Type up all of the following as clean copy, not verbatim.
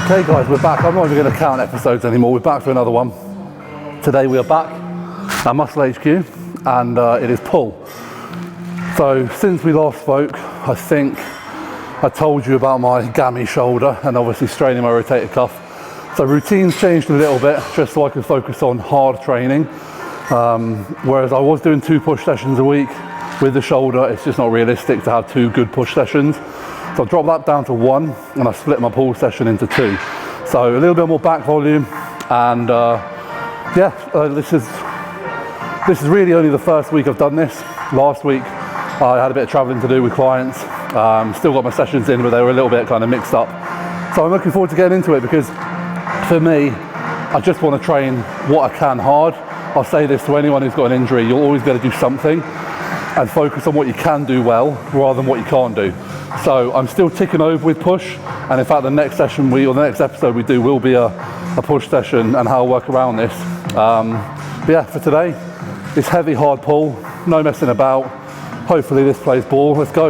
Okay guys, we're back. I'm not even going to count episodes anymore. We're back for another one. Today we are back at Muscle HQ and it is pull. So since we last spoke, I think I told you about my gammy shoulder and obviously straining my rotator cuff. So routines changed a little bit just so I could focus on hard training. Whereas I was doing 2 push sessions a week with the shoulder, it's just not realistic to have 2 good push sessions. So I dropped that down to 1 and I split my pull session into 2. So a little bit more back volume and this is really only the first week I've done this. Last week I had a bit of traveling to do with clients. Still got my sessions in, but they were a little bit kind of mixed up. So I'm looking forward to getting into it because for me, I just want to train what I can hard. I'll say this to anyone who's got an injury, you'll always be able to do something and focus on what you can do well rather than what you can't do. So I'm still ticking over with push, and in fact the next session or the next episode we do will be a push session and how I work around this. But yeah, for today, it's heavy hard pull, no messing about. Hopefully this plays ball, let's go.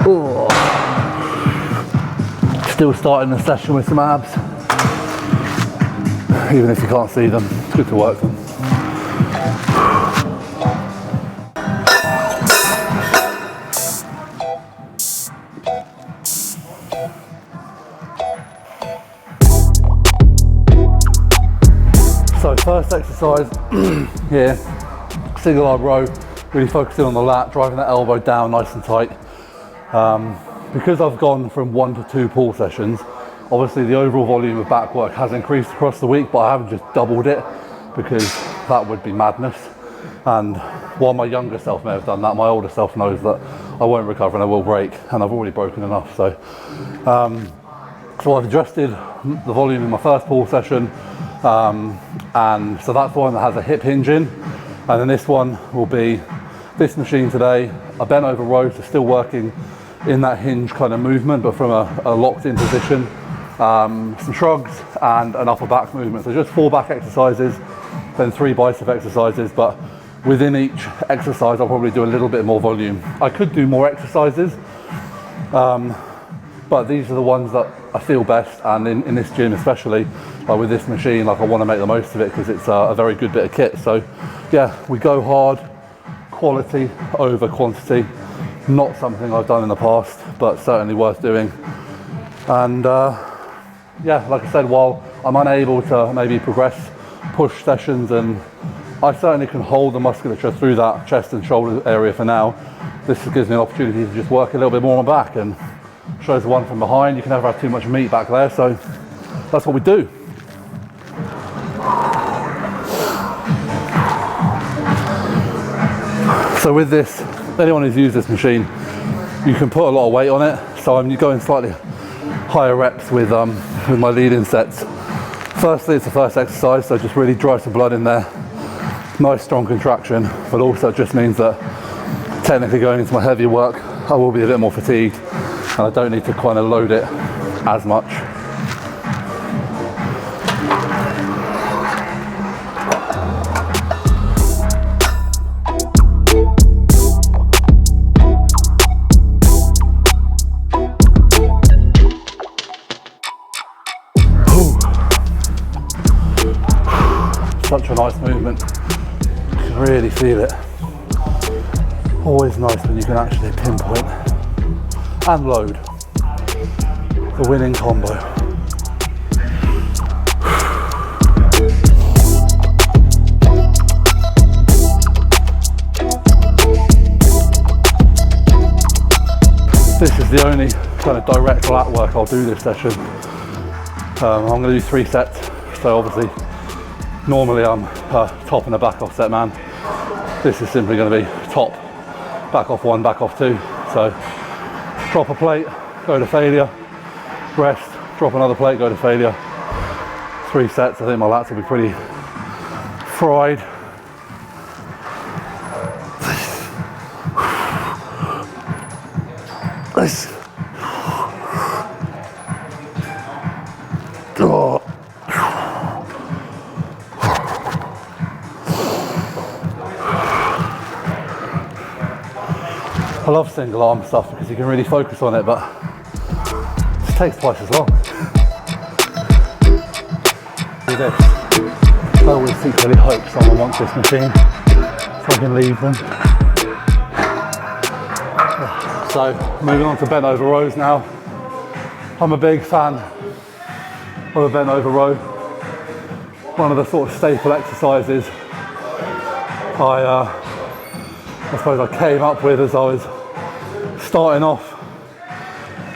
Ooh. Still starting the session with some abs. Even if you can't see them, it's good to work them. So first exercise here, single arm row, really focusing on the lat, driving that elbow down nice and tight. Because I've gone from 1 to 2 pull sessions, obviously the overall volume of back work has increased across the week, but I haven't just doubled it because that would be madness. And while my younger self may have done that, my older self knows that I won't recover and I will break, and I've already broken enough. So I've adjusted the volume in my first pull session, and so that's the one that has a hip hinge in, and then this one will be this machine today, a bent over row, so still working in that hinge kind of movement, but from a locked in position. Some shrugs and an upper back movement. So just 4 back exercises, then 3 bicep exercises, but within each exercise I'll probably do a little bit more volume. I could do more exercises, but these are the ones that I feel best, and in this gym especially, like with this machine, like I want to make the most of it because it's a very good bit of kit. So yeah, we go hard, quality over quantity. Not something I've done in the past, but certainly worth doing. And yeah, like I said, while I'm unable to maybe progress push sessions, and I certainly can hold the musculature through that chest and shoulder area for now, this gives me an opportunity to just work a little bit more on my back, and shows the one from behind, you can never have too much meat back there, so that's what we do. So with this, anyone who's used this machine, you can put a lot of weight on it, so I'm going slightly higher reps with my lead-in sets. Firstly, it's the first exercise, so just really drive some blood in there. Nice strong contraction, but also it just means that technically going into my heavier work, I will be a bit more fatigued, and I don't need to kind of load it as much. Such a nice movement, you can really feel it. Always nice when you can actually pinpoint and load. The winning combo. This is the only kind of direct lat work I'll do this session. I'm going to do 3 sets, so obviously normally I'm a top and a back off set man. This is simply going to be top, back off 1, back off 2. So drop a plate, go to failure, rest, drop another plate, go to failure. 3 sets, I think my lats will be pretty fried. Nice. Oh. love single arm stuff because you can really focus on it, but it takes twice as long. Do this. I always secretly hope someone wants this machine so I can leave them. So moving on to bent over rows now. I'm a big fan of a bent over row. One of the sort of staple exercises I suppose I came up with as I was starting off,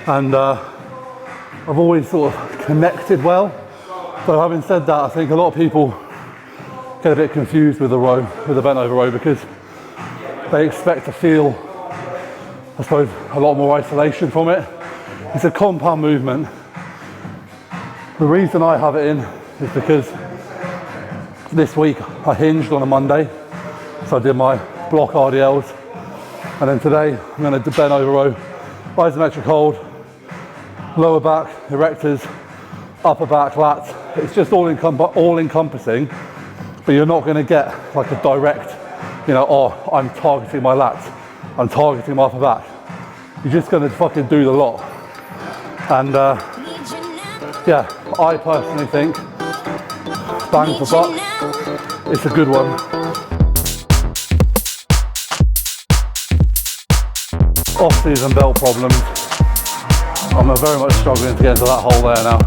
and I've always sort of connected well. So having said that, I think a lot of people get a bit confused with the row, with the bent over row, because they expect to feel, I suppose, a lot more isolation from it. It's a compound movement. The reason I have it in is because this week I hinged on a Monday, so I did my block RDLs, and then today I'm going to do bent over row, isometric hold, lower back, erectors, upper back, lats. It's just all encompassing, but you're not going to get like a direct, oh, I'm targeting my lats, I'm targeting my upper back. You're just going to fucking do the lot. And yeah, I personally think bang for buck, it's a good one. Off-season belt problems. I'm very much struggling to get into that hole there now.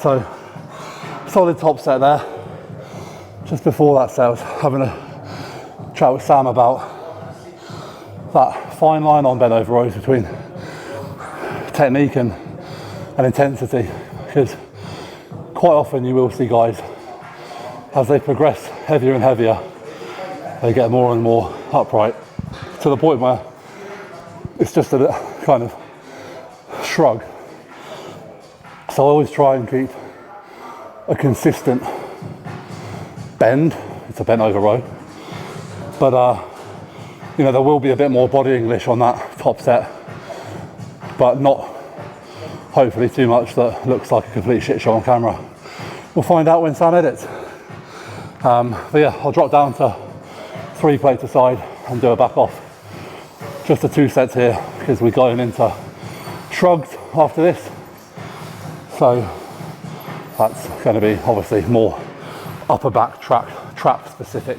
So solid top set there. Just before that set, I was having a chat with Sam about that fine line on bent over rows between technique and intensity, because quite often you will see guys, as they progress heavier and heavier, they get more and more upright, to the point where it's just a kind of shrug. So I always try and keep a consistent bend. It's a bent over row, but there will be a bit more body English on that top set, but not hopefully too much that looks like a complete shit show on camera. We'll find out when Sam edits. But yeah, I'll drop down to 3 plates aside and do a back off. Just the 2 sets here because we're going into shrugs after this. So that's going to be obviously more upper back trap specific.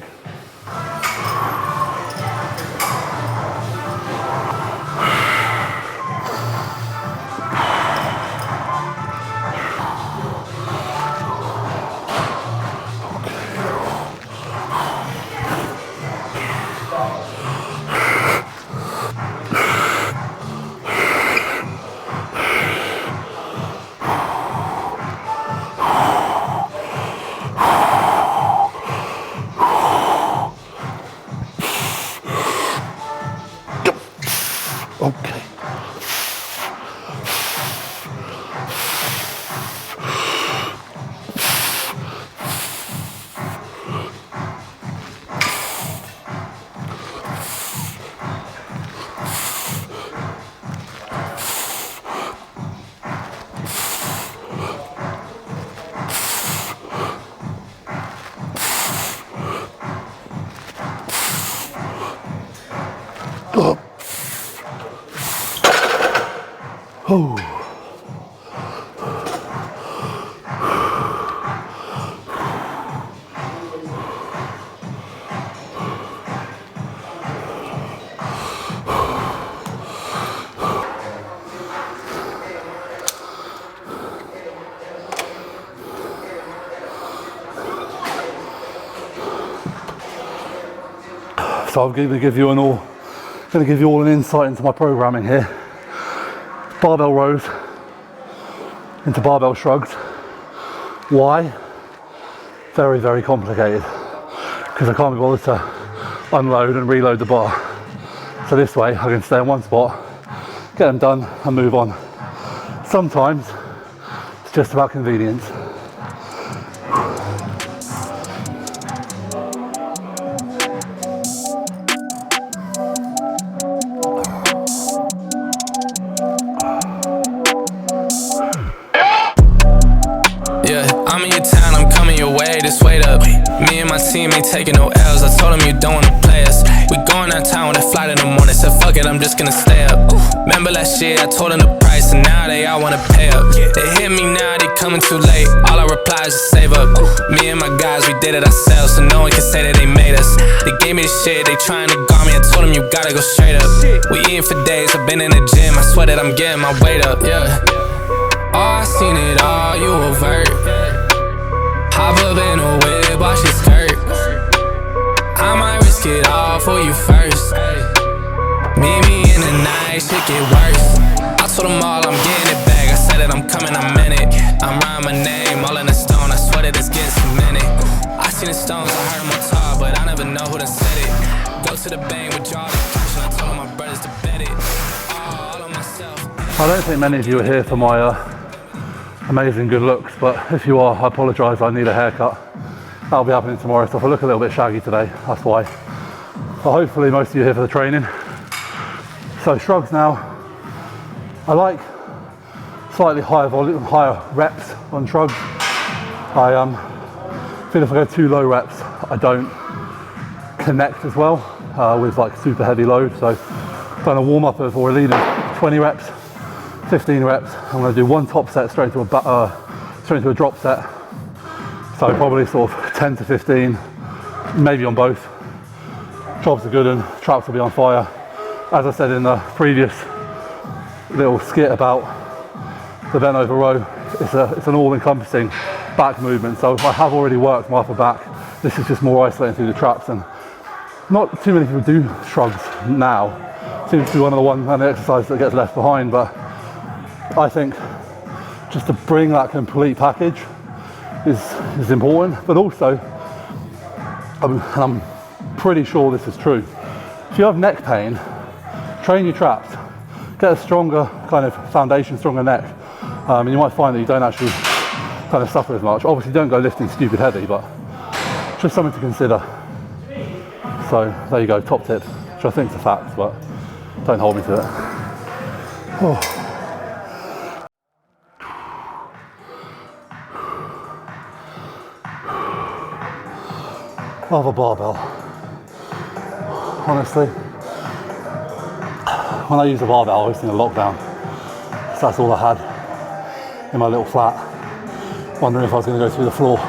Okay. Oh. So I'm going to give you all an insight into my programming here. Barbell rows into barbell shrugs, Why? Very, very complicated, because I can't be bothered to unload and reload the bar. So this way I can stay in one spot, get them done and move on. Sometimes it's just about convenience. I'm in your town, I'm coming your way, just wait up. Me and my team ain't taking no L's, I told them you don't wanna play us. We going downtown with a flight in the morning, said fuck it, I'm just gonna stay up. Remember last year, I told them the price, and now they all wanna pay up. They hit me now, they coming too late, all I reply is just save up. Me and my guys, we did it ourselves, so no one can say that they made us. They gave me the shit, they trying to guard me, I told them you gotta go straight up. We eating for days, I've been in the gym, I swear that I'm getting my weight up, yeah. Oh, I seen it all, you avert. Hop up in a whip, watch it skirt. I might risk it all for you first. Meet me in the night, shit get worse. I told them all I'm getting it back. I said that I'm coming, I'm in it. I'm writing my name all in the stone. I swear that it's getting cemented. I seen the stones, I heard them all talk, but I never know who done said it. Go to the bank with all the cash, and I told all my brothers to bet it. All on myself. I don't think many of you are here for my amazing good looks, but if you are, I apologise, I need a haircut. That'll be happening tomorrow, so if I look a little bit shaggy today, that's why. But hopefully most of you are here for the training. So shrugs now. I like slightly higher volume, higher reps on shrugs. I feel if I go too low reps, I don't connect as well with like super heavy load. So I'm going to warm up or lead in 20 reps. 15 reps. I'm going to do one top set straight into a drop set. So probably sort of 10 to 15, maybe on both. Jobs are good and traps will be on fire. As I said in the previous little skit about the bent over row, it's an all-encompassing back movement. So I have already worked my upper back. This is just more isolating through the traps, and not too many people do shrugs now. Seems to be one of the exercises that gets left behind, but I think just to bring that complete package is important, but also, and I'm pretty sure this is true, if you have neck pain, train your traps, get a stronger kind of foundation, stronger neck, and you might find that you don't actually kind of suffer as much. Obviously don't go lifting stupid heavy, but just something to consider. So there you go, top tip, which I think is a fact, but don't hold me to it. Oh. Of a barbell. Honestly, when I use a barbell, I was in a lockdown. So that's all I had in my little flat. Wondering if I was going to go through the floor.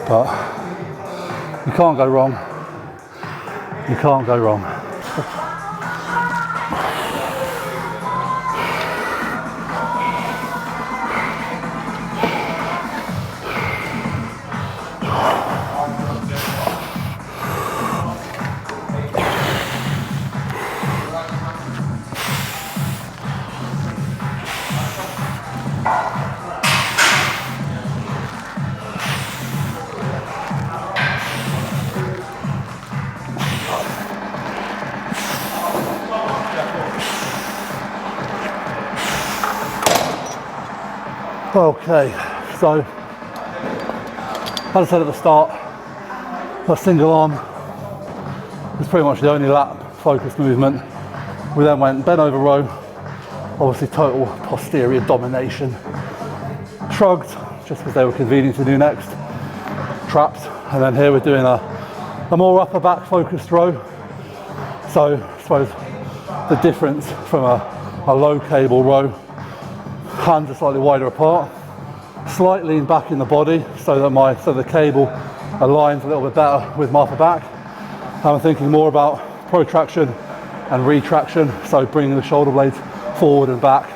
But you can't go wrong. You can't go wrong. Okay, so as I said at the start, a single arm is pretty much the only lat focused movement. We then went bent over row, obviously total posterior domination. Shrugged, just because they were convenient to do next. Traps, and then here we're doing a more upper back focused row. So I suppose the difference from a low cable row, hands are slightly wider apart, slight lean back in the body so that the cable aligns a little bit better with my upper back. I'm thinking more about protraction and retraction, so bringing the shoulder blades forward and back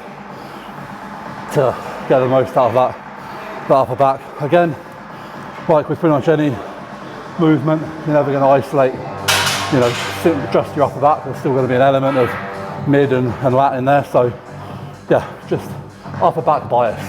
to get the most out of that upper back. Again, like with pretty much any movement, you're never going to isolate, just your upper back. There's still going to be an element of mid and lat in there. So yeah, just upper back bias.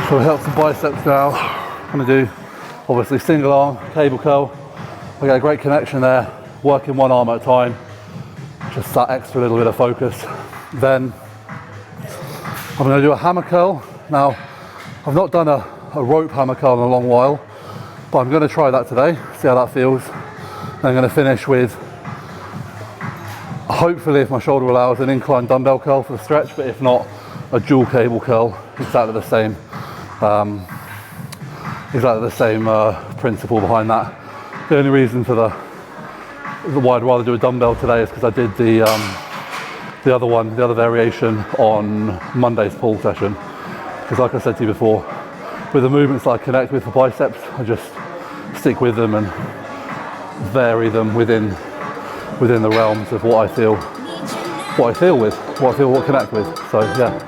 So we help some biceps now. I'm gonna do obviously single arm, cable curl. I get a great connection there, working one arm at a time. Just that extra little bit of focus. Then I'm gonna do a hammer curl. Now, I've not done a rope hammer curl in a long while, but I'm gonna try that today, see how that feels. And I'm gonna finish with, hopefully if my shoulder allows, an incline dumbbell curl for the stretch, but if not, a dual cable curl, exactly the same principle behind that. The only reason for why I'd rather do a dumbbell today is because I did the other variation on Monday's pull session. Because like I said to you before, with the movements that I connect with for biceps, I just stick with them and vary them within the realms of what I feel with, what connect with. So yeah.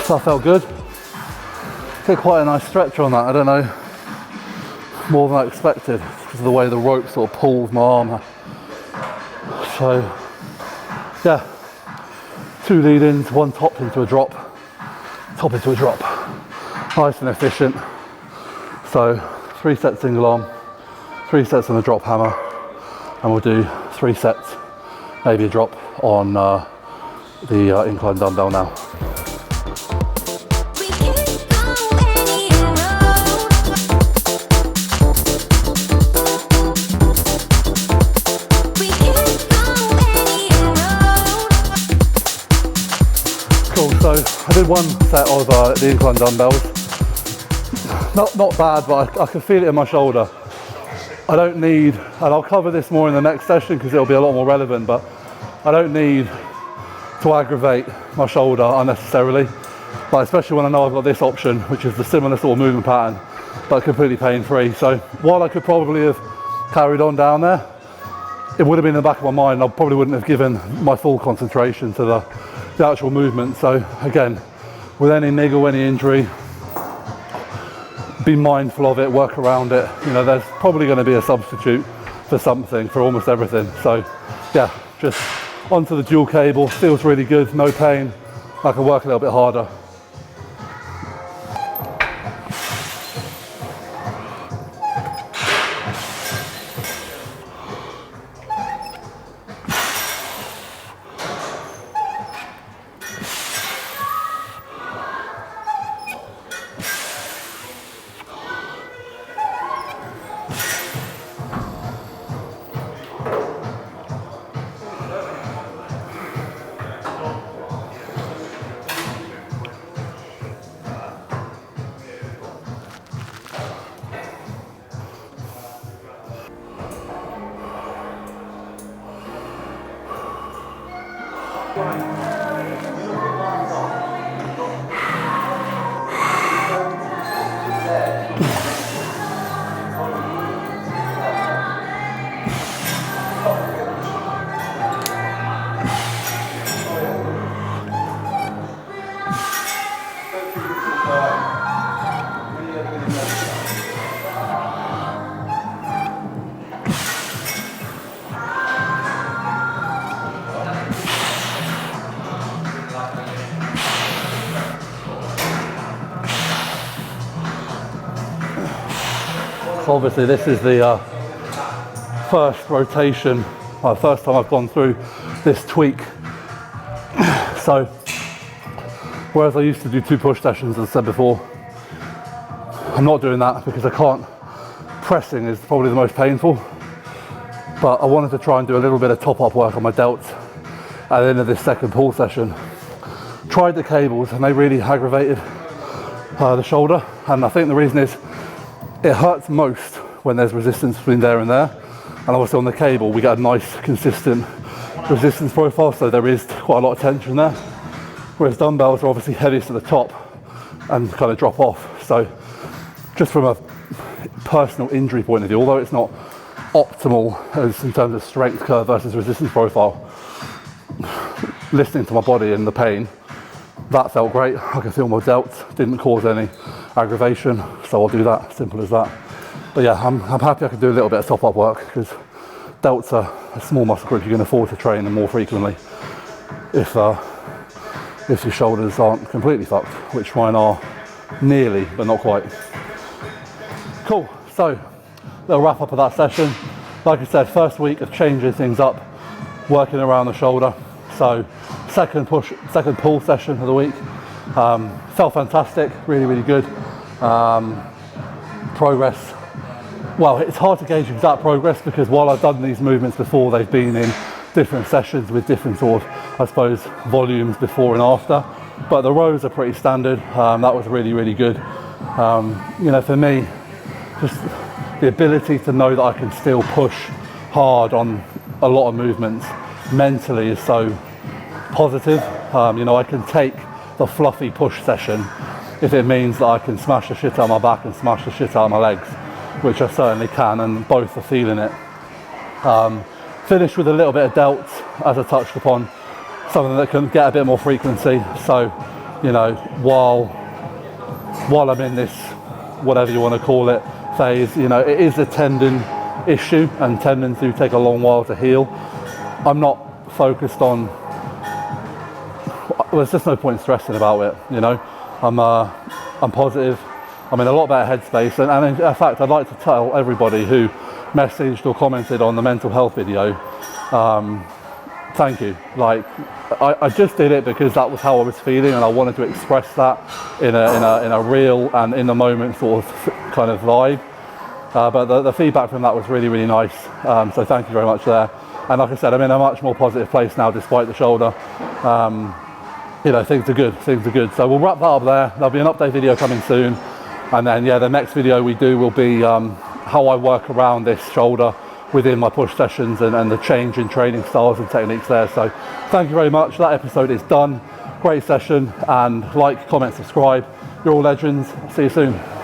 So that felt good. Get quite a nice stretch on that. I don't know, more than I expected because of the way the rope sort of pulls my arm. So yeah, 2 lead-ins, 1 top into a drop, nice and efficient. So 3 sets single arm, 3 sets on a drop hammer, and we'll do 3 sets, maybe a drop on the incline dumbbell now. So I did 1 set of the incline dumbbells. Not bad, but I can feel it in my shoulder. I don't need, and I'll cover this more in the next session because it'll be a lot more relevant, but I don't need to aggravate my shoulder unnecessarily. Like especially when I know I've got this option, which is the similar sort of movement pattern, but completely pain-free. So while I could probably have carried on down there, it would have been in the back of my mind. I probably wouldn't have given my full concentration to the actual movement. So again, with any niggle, any injury, be mindful of it, work around it. You know, there's probably going to be a substitute for something, for almost everything. So yeah, just onto the dual cable, feels really good, no pain. I can work a little bit harder. So obviously this is the first rotation, first time I've gone through this tweak. So whereas I used to do 2 push sessions, as I said before, I'm not doing that because I can't. Pressing is probably the most painful, but I wanted to try and do a little bit of top-up work on my delts at the end of this second pull session. Tried the cables and they really aggravated the shoulder, and I think the reason is it hurts most when there's resistance between there and there, and obviously on the cable we get a nice consistent resistance profile, so there is quite a lot of tension there, whereas dumbbells are obviously heaviest at the top and kind of drop off. So just from a personal injury point of view, although it's not optimal as in terms of strength curve versus resistance profile, listening to my body and the pain, that felt great. I can feel my delts, didn't cause any aggravation, so I'll do that, simple as that. But yeah, I'm happy I can do a little bit of top-up work, because delts are a small muscle group you can afford to train them more frequently if your shoulders aren't completely fucked, which mine are nearly, but not quite. Cool, so little wrap up of that session. Like I said, first week of changing things up, working around the shoulder. So second pull session of the week. Felt fantastic, really, really good. Progress. Well, it's hard to gauge exact progress, because while I've done these movements before, they've been in different sessions with different sort of, I suppose, volumes before and after. But the rows are pretty standard. That was really, really good. You know, for me, just the ability to know that I can still push hard on a lot of movements mentally is so positive. You know, I can take the fluffy push session if it means that I can smash the shit out of my back and smash the shit out of my legs, which I certainly can, and both are feeling it. Finish with a little bit of delts, as I touched upon, something that can get a bit more frequency. So, you know, while I'm in this, whatever you want to call it, phase, you know, it is a tendon issue, and tendons do take a long while to heal. I'm not focused on, well, there's just no point stressing about it, you know. I'm positive, I'm in a lot better headspace, and in fact, I'd like to tell everybody who messaged or commented on the mental health video, thank you. Like, I just did it because that was how I was feeling, and I wanted to express that in a real and in the moment sort of kind of vibe. But the feedback from that was really, really nice. So thank you very much there. And like I said, I'm in a much more positive place now, despite the shoulder. You know, things are good, things are good. So we'll wrap that up there. There'll be an update video coming soon. And then, yeah, the next video we do will be how I work around this shoulder within my push sessions, and the change in training styles and techniques there. So thank you very much. That episode is done. Great session, and like, comment, subscribe. You're all legends. See you soon.